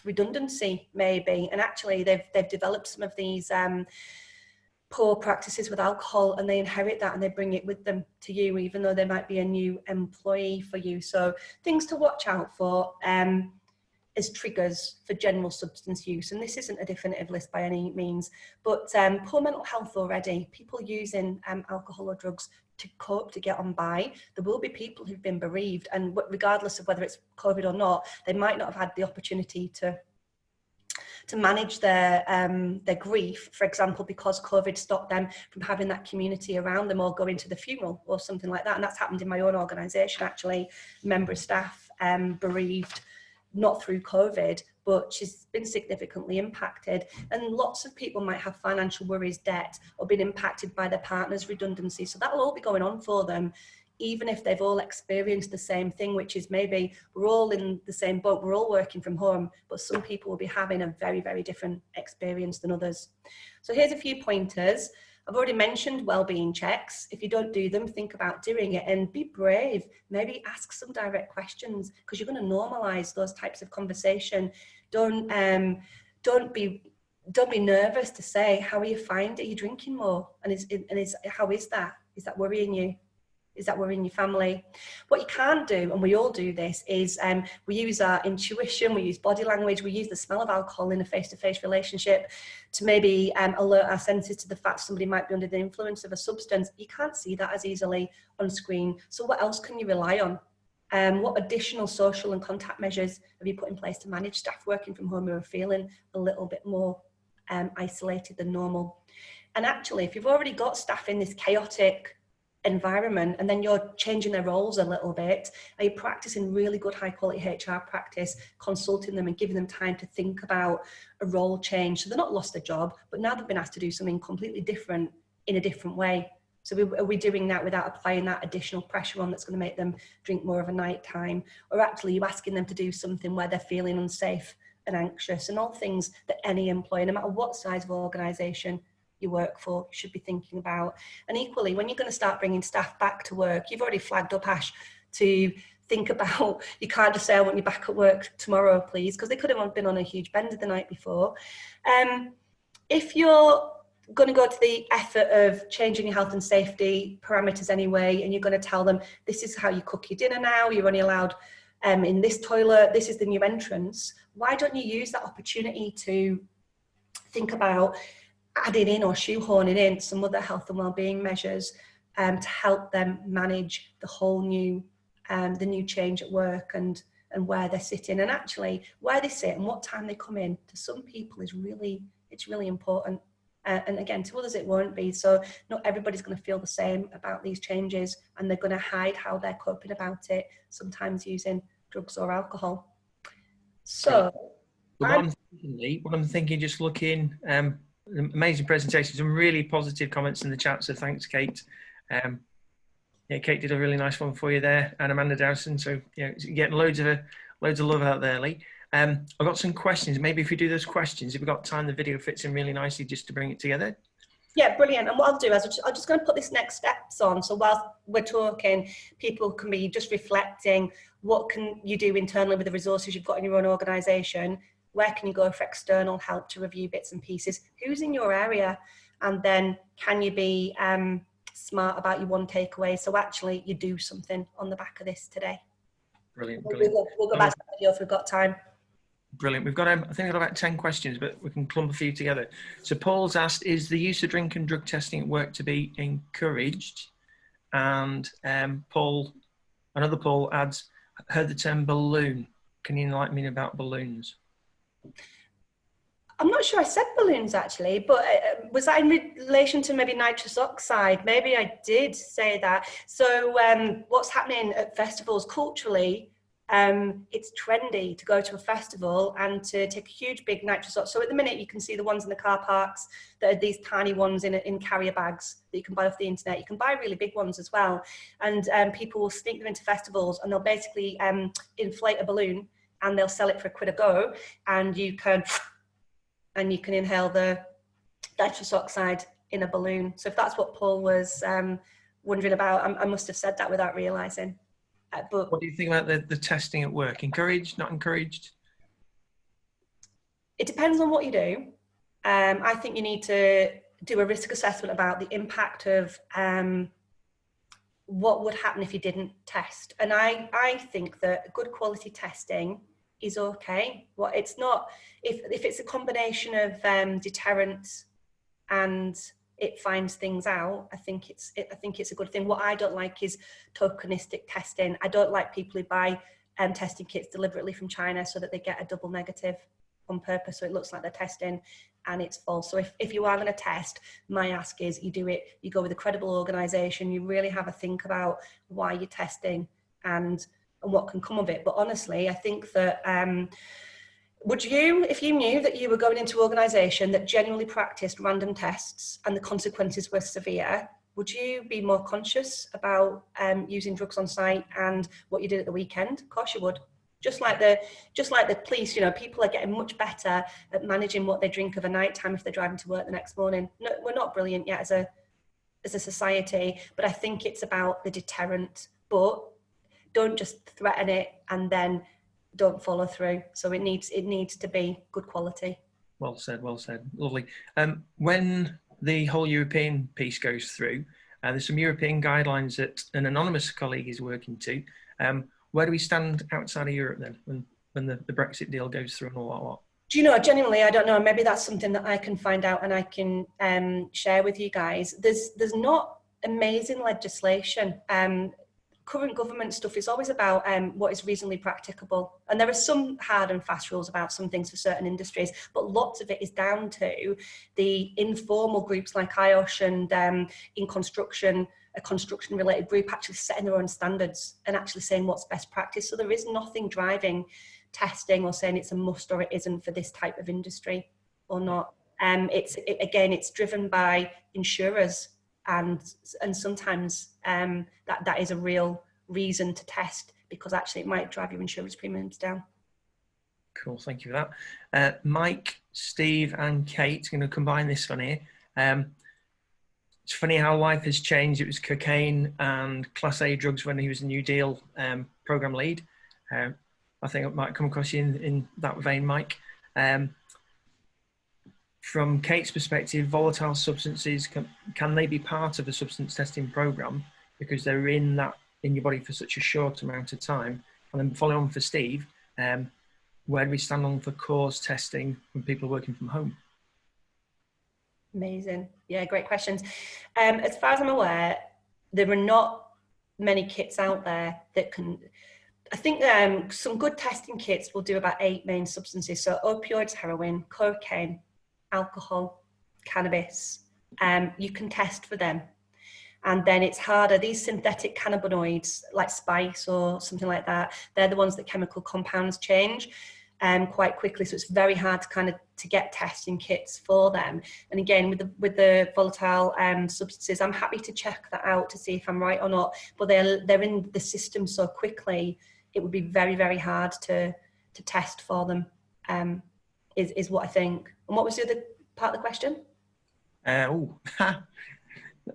redundancy, maybe, and actually they've developed some of these poor practices with alcohol, and they inherit that and they bring it with them to you, even though they might be a new employee for you. So things to watch out for as triggers for general substance use, and this isn't a definitive list by any means, but poor mental health already, people using alcohol or drugs to cope, to get on by. There will be people who've been bereaved, and regardless of whether it's COVID or not, they might not have had the opportunity to manage their grief, for example, because COVID stopped them from having that community around them or going to the funeral or something like that. And that's happened in my own organisation, actually. A member of staff bereaved, not through COVID, but she's been significantly impacted. And lots of people might have financial worries, debt, or been impacted by their partner's redundancy. So that'll all be going on for them, even if they've all experienced the same thing, which is maybe we're all in the same boat, we're all working from home, but some people will be having a very, very different experience than others. So here's a few pointers. I've already mentioned well-being checks. If you don't do them, think about doing it and be brave. Maybe ask some direct questions, because you're going to normalize those types of conversation. Don't be nervous to say, how are you finding it? Are you drinking more? And how is that? Is that worrying you? is that we're in your family. What you can't do, and we all do this, is we use our intuition, we use body language, we use the smell of alcohol in a face-to-face relationship to maybe alert our senses to the fact somebody might be under the influence of a substance. You can't see that as easily on screen. So what else can you rely on? What additional social and contact measures have you put in place to manage staff working from home who are feeling a little bit more isolated than normal? And actually, if you've already got staff in this chaotic environment and then you're changing their roles a little bit, are you practicing really good high quality HR practice, consulting them and giving them time to think about a role change so they're not lost their job, but now they've been asked to do something completely different in a different way? So are we doing that without applying that additional pressure on that's going to make them drink more of a night time? Or actually you asking them to do something where they're feeling unsafe and anxious, and all things that any employer, no matter what size of organisation you work for, should be thinking about. And equally, when you're going to start bringing staff back to work, you've already flagged up, Ash, to think about, you can't just say, I want you back at work tomorrow, please, because they could have been on a huge bender the night before. If you're going to go to the effort of changing your health and safety parameters anyway, and you're going to tell them, this is how you cook your dinner now, you're only allowed in this toilet, this is the new entrance, why don't you use that opportunity to think about adding in or shoehorning in some other health and wellbeing measures to help them manage the whole new, the new change at work and where they're sitting, and actually where they sit and what time they come in. To some people is really, it's really important. And again, to others it won't be. So not everybody's going to feel the same about these changes, and they're going to hide how they're coping about it, sometimes using drugs or alcohol. So what I'm thinking, just looking, amazing presentation, some really positive comments in the chat, so thanks, Kate. Yeah, Kate did a really nice one for you there, and Amanda Dowson, so yeah, you're getting loads of love out there, Lee. I've got some questions. Maybe if we do those questions, if we've got time, the video fits in really nicely just to bring it together. Yeah, brilliant. And what I'll do is I'm just going to put this next steps on. So whilst we're talking, people can be just reflecting, what can you do internally with the resources you've got in your own organisation? Where can you go for external help to review bits and pieces? Who's in your area? And then can you be smart about your one takeaway? So actually you do something on the back of this today. Brilliant. We'll go back to the video if we've got time. Brilliant. We've got, I think we've got about 10 questions, but we can clump a few together. So Paul's asked, is the use of drink and drug testing at work to be encouraged? And another Paul adds, heard the term balloon. Can you enlighten me about balloons? I'm not sure I said balloons actually, but was that in relation to maybe nitrous oxide? Maybe I did say that. So what's happening at festivals culturally, it's trendy to go to a festival and to take a huge big nitrous oxide. So at the minute you can see the ones in the car parks that are these tiny ones in carrier bags that you can buy off the internet. You can buy really big ones as well. And people will sneak them into festivals and they'll basically inflate a balloon and they'll sell it for £1 a go, and you can inhale the nitrous oxide in a balloon. So if that's what Paul was wondering about, I must have said that without realising. But what do you think about the testing at work? Encouraged, not encouraged? It depends on what you do. I think you need to do a risk assessment about the impact of what would happen if you didn't test. And I think that good quality testing is okay. Well, it's not, if it's a combination of deterrent and it finds things out, I think it's a good thing. What I don't like is tokenistic testing. I don't like people who buy testing kits deliberately from China so that they get a double negative on purpose, so it looks like they're testing and it's false. So if you are going to test, my ask is you go with a credible organisation, you really have a think about why you're testing and what can come of it. But honestly, I think that would you, if you knew that you were going into an organisation that genuinely practiced random tests and the consequences were severe, would you be more conscious about using drugs on site and what you did at the weekend? Of course you would. Just like the police, you know, people are getting much better at managing what they drink of a night time if they're driving to work the next morning. No, we're not brilliant yet as a society, but I think it's about the deterrent. But don't just threaten it and then don't follow through. So it needs to be good quality. Well said, lovely. When the whole European piece goes through, There's some European guidelines that an anonymous colleague is working to. Where do we stand outside of Europe then, when the Brexit deal goes through and all that lot? Do you know, genuinely, I don't know. Maybe that's something that I can find out and I can share with you guys. There's not amazing legislation. Current government stuff is always about what is reasonably practicable. And there are some hard and fast rules about some things for certain industries, but lots of it is down to the informal groups like IOSH and in construction, a construction related group actually setting their own standards and actually saying what's best practice. So there is nothing driving testing or saying it's a must or it isn't for this type of industry or not. It's driven by insurers. And sometimes that is a real reason to test, because actually it might drive your insurance premiums down. Cool, thank you for that. Mike, Steve and Kate, going to combine this one here. It's funny how life has changed. It was cocaine and Class A drugs when he was a New Deal program lead. I think it might come across you in that vein, Mike. From Kate's perspective, volatile substances, can they be part of a substance testing program because they're in your body for such a short amount of time? And then following on for Steve, where do we stand on for cause testing when people are working from home? Amazing. Yeah, great questions. As far as I'm aware, there are not many kits out there that can... I think some good testing kits will do about 8 main substances. So opioids, heroin, cocaine, alcohol, cannabis. You can test for them. And then it's harder. These synthetic cannabinoids like spice or something like that, they're the ones that chemical compounds change quite quickly. So it's very hard to get testing kits for them. And again, with the volatile substances, I'm happy to check that out to see if I'm right or not. But they're in the system so quickly, it would be very, very hard to test for them, is what I think. And what was the other part of the question?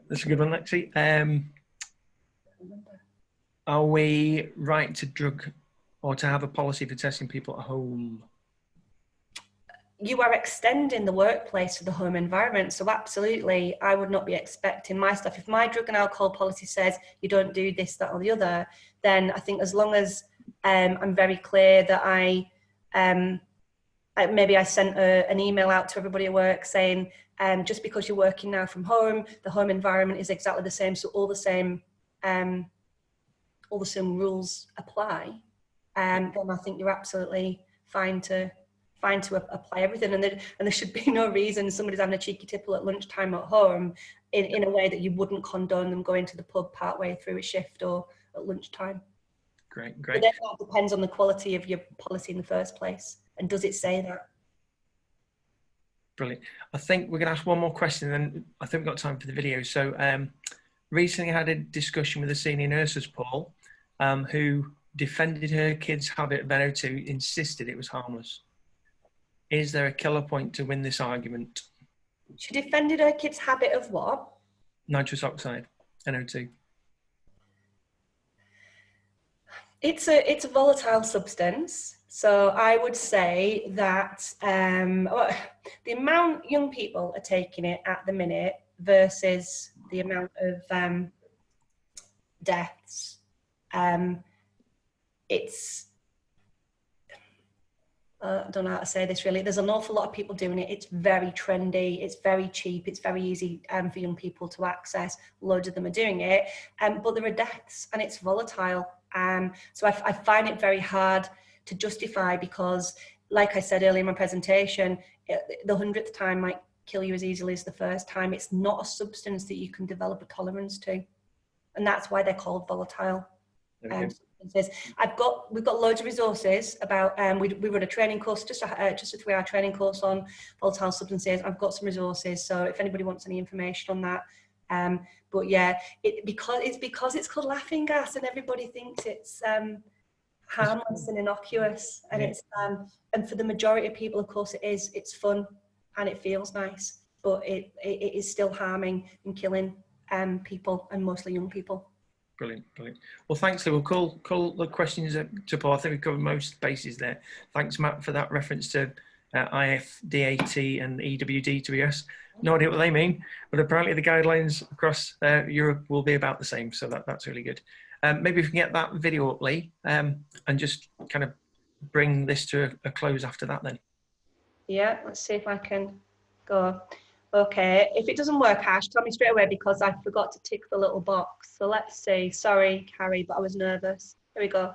That's a good one, Lexi. Are we right to drug or to have a policy for testing people at home? You are extending the workplace to the home environment. So absolutely, I would not be expecting my stuff. If my drug and alcohol policy says you don't do this, that or the other, then I think as long as I'm very clear that maybe I sent an email out to everybody at work saying, just because you're working now from home, the home environment is exactly the same. So all the same rules apply. Then I think you're absolutely fine to apply everything. And there should be no reason somebody's having a cheeky tipple at lunchtime at home in a way that you wouldn't condone them going to the pub partway through a shift or at lunchtime. Great. But then that depends on the quality of your policy in the first place. And does it say that? Brilliant. I think we're going to ask one more question, and then I think we've got time for the video. So recently I had a discussion with a senior nurses, Paul, who defended her kid's habit of NO2, insisted it was harmless. Is there a killer point to win this argument? She defended her kid's habit of what? Nitrous oxide, NO2. It's a volatile substance. So I would say that the amount young people are taking it at the minute versus the amount of deaths, it's, I don't know how to say this really. There's an awful lot of people doing it. It's very trendy. It's very cheap. It's very easy for young people to access. Loads of them are doing it. But there are deaths and it's volatile. So I find it very hard to justify because, like I said earlier in my presentation, the 100th time might kill you as easily as the first time. It's not a substance that you can develop a tolerance to. And that's why they're called volatile substances. We've got loads of resources about, we run a training course, just a 3-hour training course on volatile substances. I've got some resources, so if anybody wants any information on that. But yeah, because it's called laughing gas and everybody thinks it's harmless and innocuous, and it's and for the majority of people, of course, it's fun and it feels nice, but it is still harming and killing people, and mostly young people. Brilliant. Well, thanks. So we'll call the questions to Paul. I think we've covered most bases there. Thanks, Matt, for that reference to IFDAT and EWD2ES. No idea what they mean, but apparently the guidelines across Europe will be about the same, so that's really good. Maybe if we can get that video up, Lee, and just kind of bring this to a close after that then. Yeah, let's see if I can go. Okay, if it doesn't work, Ash, tell me straight away because I forgot to tick the little box. So let's see. Sorry, Carrie, but I was nervous. Here we go.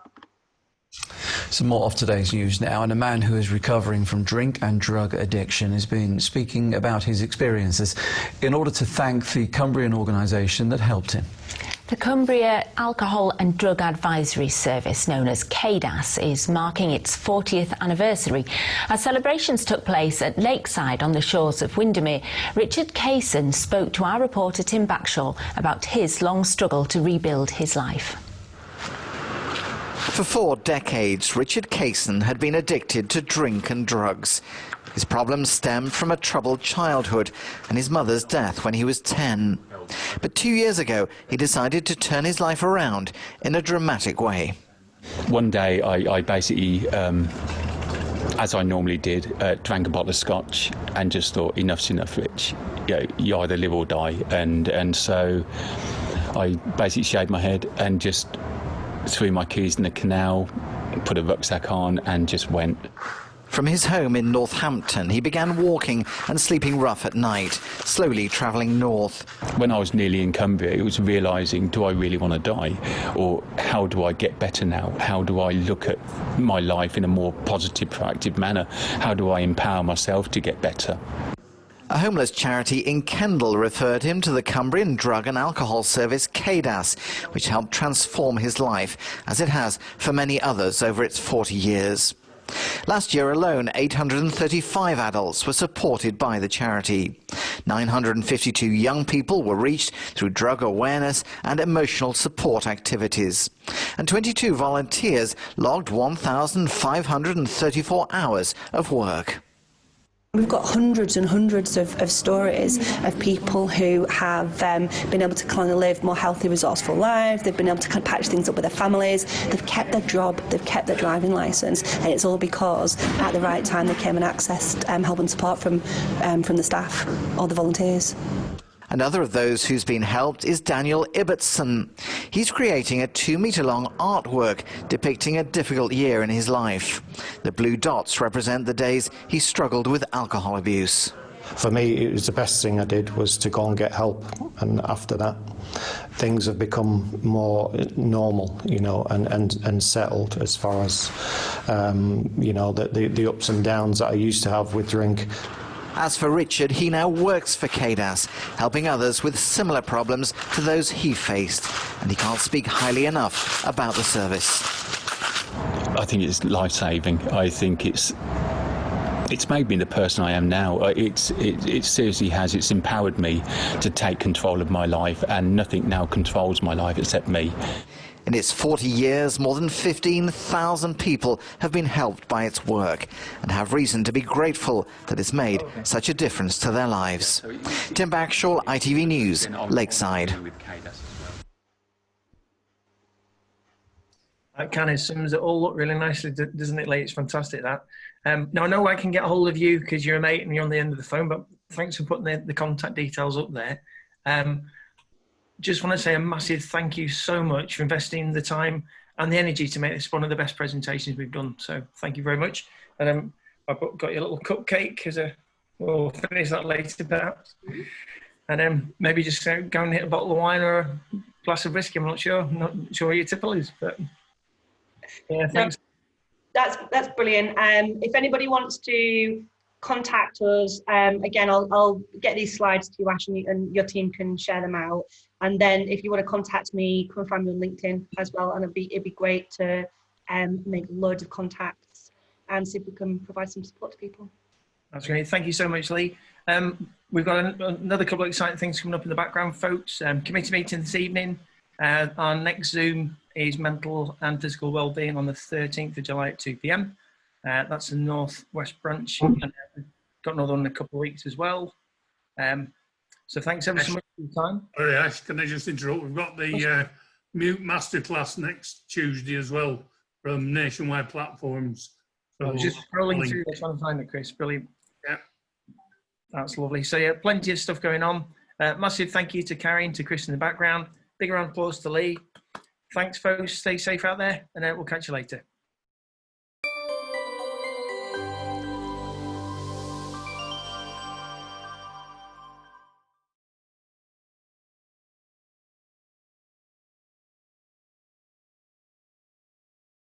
Some more of today's news now, and a man who is recovering from drink and drug addiction has been speaking about his experiences in order to thank the Cumbrian organisation that helped him. The Cumbria Alcohol and Drug Advisory Service, known as CADAS, is marking its 40th anniversary. As celebrations took place at Lakeside on the shores of Windermere, Richard Kaysen spoke to our reporter Tim Backshaw about his long struggle to rebuild his life. For 4 decades, Richard Kaysen had been addicted to drink and drugs. His problems stemmed from a troubled childhood and his mother's death when he was 10. But 2 years ago, he decided to turn his life around in a dramatic way. One day, I basically, as I normally did, drank a bottle of scotch and just thought, enough's enough, Rich. You either live or die. And so I basically shaved my head and just threw my keys in the canal, put a rucksack on and just went. From his home in Northampton, he began walking and sleeping rough at night, slowly travelling north. When I was nearly in Cumbria, it was realising, do I really want to die? Or how do I get better now? How do I look at my life in a more positive, proactive manner? How do I empower myself to get better? A homeless charity in Kendal referred him to the Cumbrian Drug and Alcohol Service, CADAS, which helped transform his life, as it has for many others over its 40 years. Last year alone, 835 adults were supported by the charity. 952 young people were reached through drug awareness and emotional support activities. And 22 volunteers logged 1,534 hours of work. We've got hundreds and hundreds of stories of people who have been able to kind of live more healthy, resourceful lives. They've been able to kind of patch things up with their families. They've kept their job. They've kept their driving licence, and it's all because at the right time they came and accessed help and support from the staff or the volunteers. Another of those who's been helped is Daniel Ibbotson. He's creating a 2-metre-long artwork depicting a difficult year in his life. The blue dots represent the days he struggled with alcohol abuse. For me, it was the best thing I did was to go and get help, and after that things have become more normal, you know, and settled as far as you know, the ups and downs that I used to have with drink. As for Richard, he now works for CADAS, helping others with similar problems to those he faced, and he can't speak highly enough about the service. I think it's life-saving. I think it's made me the person I am now. It seriously has. It's empowered me to take control of my life, and nothing now controls my life except me. In its 40 years, more than 15,000 people have been helped by its work and have reason to be grateful that it's made such a difference to their lives. Tim Backshaw, ITV News, Lakeside. That kind of sums it all up really nicely, doesn't it, Lee? It's fantastic, that. Now, I know I can get a hold of you because you're a mate and you're on the end of the phone, but thanks for putting the contact details up there. Just want to say a massive thank you so much for investing the time and the energy to make this one of the best presentations we've done. So thank you very much. And I've got your little cupcake because we'll finish that later perhaps. And maybe just go and hit a bottle of wine or a glass of whiskey. I'm not sure what your tipple is, but yeah, thanks. No, that's brilliant. If anybody wants to contact us, again, I'll get these slides to you, Ash, and your team can share them out. And then if you want to contact me, come and find me on LinkedIn as well, and it'd be great to make loads of contacts and see if we can provide some support to people. That's great. Thank you so much, Lee. We've got another couple of exciting things coming up in the background, folks. Committee meeting this evening. Our next Zoom is mental and physical wellbeing on the 13th of July at 2 p.m. That's the North West branch, and we've got another one in a couple of weeks as well. So thanks ever so much for your time. Sorry, Ash, can I just interrupt? We've got the Mute Masterclass next Tuesday as well from Nationwide Platforms. I was just scrolling through this one, find it, Chris. Brilliant. Yeah. That's lovely. So yeah, plenty of stuff going on. Massive thank you to Carrie and to Chris in the background. Big round of applause to Lee. Thanks, folks. Stay safe out there, and we'll catch you later.